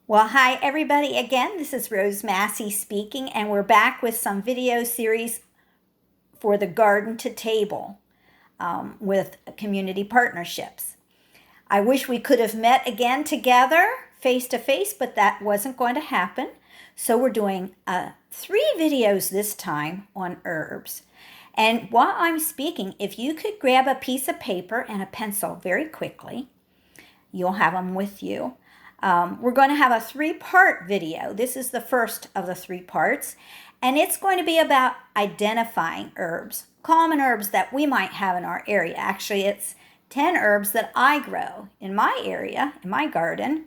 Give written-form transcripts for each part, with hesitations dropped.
Well, hi everybody again. This is Rose Massey speaking, and we're back with some video series for the garden to table with community partnerships. I wish we could have met again together face to face, but that wasn't going to happen. So we're doing 3 videos this time on herbs. And while I'm speaking, if you could grab a piece of paper and a pencil very quickly, you'll have them with you. We're going to have a 3-part video. This is the first of the 3 parts, and it's going to be about identifying herbs, common herbs that we might have in our area. Actually, it's 10 herbs that I grow in my area, in my garden,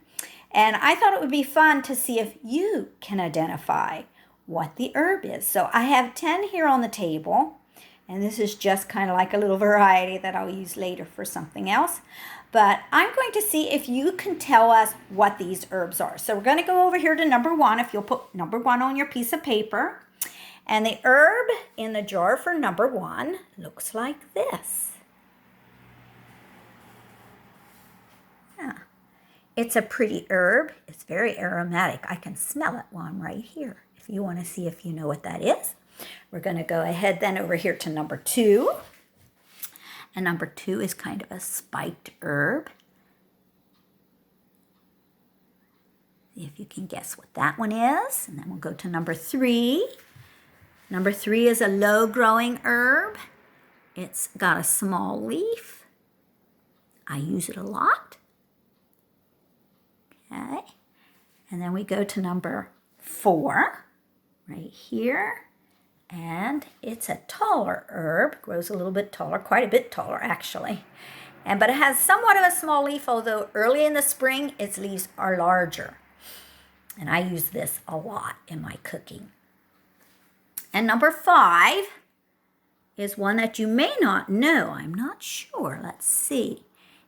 and I thought it would be fun to see if you can identify what the herb is. So I have 10 here on the table, and this is just kind of like a little variety that I'll use later for something else. But I'm going to see if you can tell us what these herbs are. So we're going to go over here to number 1, if you'll put number 1 on your piece of paper. And the herb in the jar for number 1 looks like this. Yeah. It's a pretty herb. It's very aromatic. I can smell it while I'm right here. If you want to see if you know what that is. We're going to go ahead then over here to number 2. And number 2 is kind of a spiked herb. See if you can guess what that one is. And then we'll go to number 3. Number 3 is a low-growing herb. It's got a small leaf. I use it a lot. Okay. And then we go to number 4, right here. And it's a taller herb, grows a little bit taller, quite a bit taller actually. But it has somewhat of a small leaf, although early in the spring its leaves are larger. And I use this a lot in my cooking. And number 5 is one that you may not know. I'm not sure. Let's see.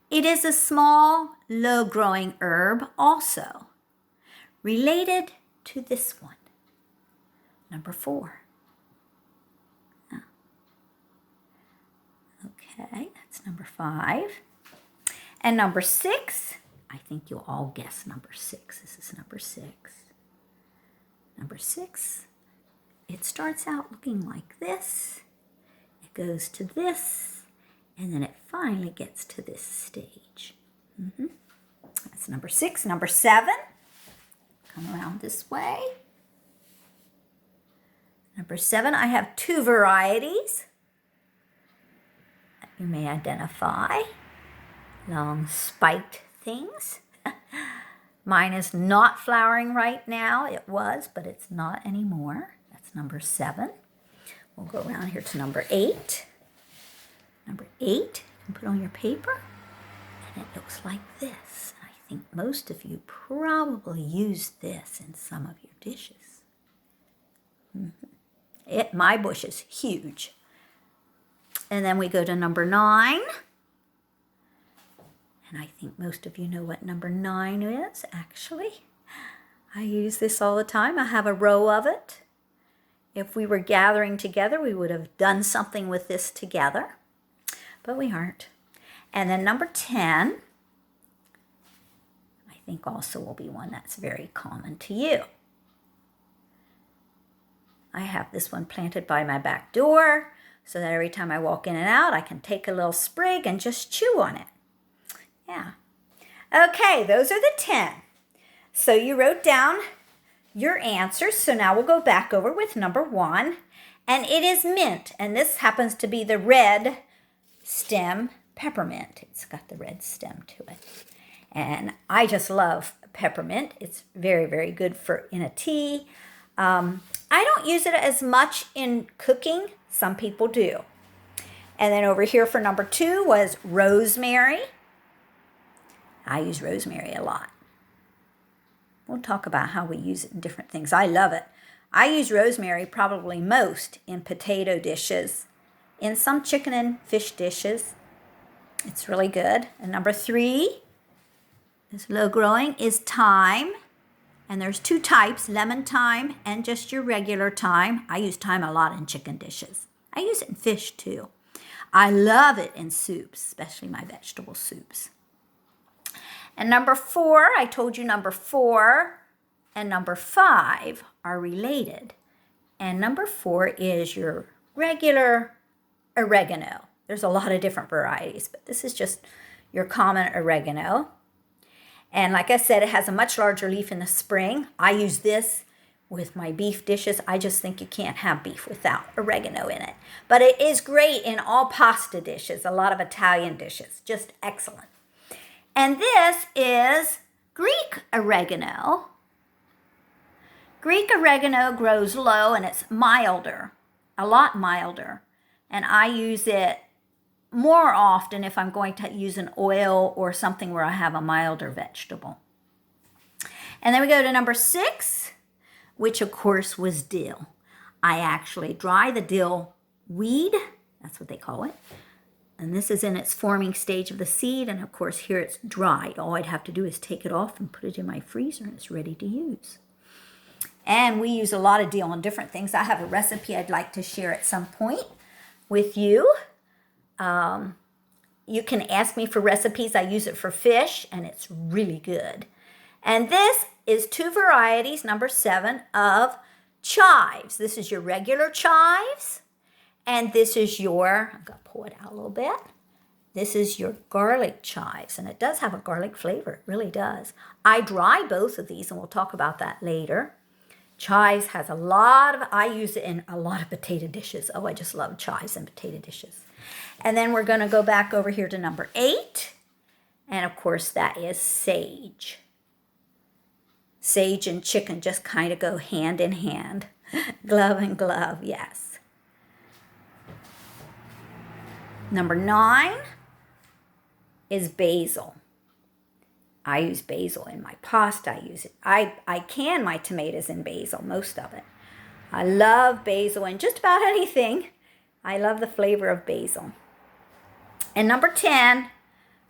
It is a small, low-growing herb also, related to this one. Number 4. Okay, that's number 5. And number 6, I think you'll all guess number 6. This is number 6. Number 6, it starts out looking like this. It goes to this, and then it finally gets to this stage. That's number 6. Number 7, come around this way. Number 7, I have 2 varieties. You may identify long spiked things. Mine is not flowering right now. It was, but it's not anymore. That's number 7. We'll go around here to number 8. Number 8, you can put on your paper, and it looks like this. I think most of you probably use this in some of your dishes. My bush is huge. And then we go to number 9. And I think most of you know what number 9 is, actually. I use this all the time. I have a row of it. If we were gathering together, we would have done something with this together. But we aren't. And then number 10, I think also will be one that's very common to you. I have this one planted by my back door, so that every time I walk in and out, I can take a little sprig and just chew on it. Yeah. Okay, those are the 10. So you wrote down your answers. So now we'll go back over with number 1. And it is mint. And this happens to be the red stem peppermint. It's got the red stem to it. And I just love peppermint. It's very, very good in a tea. I don't use it as much in cooking. Some people do. And then over here for number 2 was rosemary. I use rosemary a lot. We'll talk about how we use it in different things. I love it. I use rosemary probably most in potato dishes, in some chicken and fish dishes. It's really good. And number 3, this low growing, is thyme. And there's 2 types, lemon thyme and just your regular thyme. I use thyme a lot in chicken dishes. I use it in fish too. I love it in soups, especially my vegetable soups. And number 4, I told you number 4 and number 5 are related. And number 4 is your regular oregano. There's a lot of different varieties, but this is just your common oregano. And like I said, it has a much larger leaf in the spring. I use this with my beef dishes. I just think you can't have beef without oregano in it. But it is great in all pasta dishes, a lot of Italian dishes, just excellent. And this is Greek oregano. Greek oregano grows low and it's milder, a lot milder. And I use it more often if I'm going to use an oil or something where I have a milder vegetable. And then we go to number 6, which of course was dill. I actually dry the dill weed, that's what they call it. And this is in its forming stage of the seed, and of course here it's dried. All I'd have to do is take it off and put it in my freezer and it's ready to use. And we use a lot of dill on different things. I have a recipe I'd like to share at some point with you. You can ask me for recipes. I use it for fish, and it's really good. And this is 2 varieties, number 7, of chives. This is your regular chives, and this is your, I'm going to pull it out a little bit. This is your garlic chives, and it does have a garlic flavor. It really does. I dry both of these, and we'll talk about that later. Chives has a lot of, I use it in a lot of potato dishes. Oh, I just love chives in potato dishes. And then we're going to go back over here to number 8. And of course, that is sage. Sage and chicken just kind of go hand in hand. Glove and glove, yes. Number 9 is basil. I use basil in my pasta. I use it. I can my tomatoes in basil, most of it. I love basil in just about anything. I love the flavor of basil. And number 10,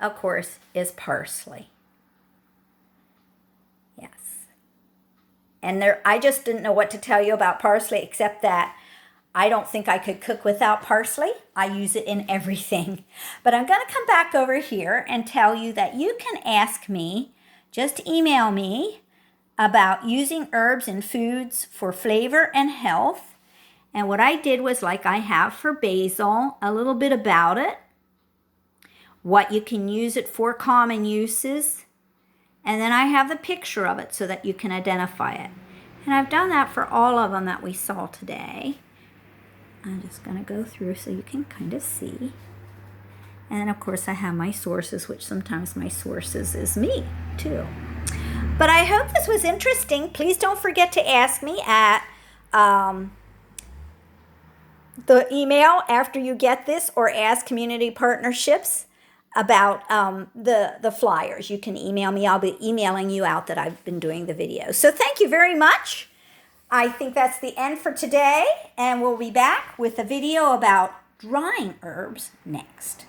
of course, is parsley. Yes. And I just didn't know what to tell you about parsley, except that I don't think I could cook without parsley. I use it in everything. But I'm going to come back over here and tell you that you can ask me, just email me, about using herbs in foods for flavor and health. And what I did was, like I have for basil, a little bit about it, what you can use it for, common uses, and then I have the picture of it so that you can identify it. And I've done that for all of them that we saw today. I'm just going to go through so you can kind of see. And of course I have my sources, which sometimes my sources is me too. But I hope this was interesting. Please don't forget to ask me at the email after you get this, or ask Community Partnerships about the flyers. You can email me. I'll be emailing you out that I've been doing the video. So thank you very much. I think that's the end for today, and we'll be back with a video about drying herbs next.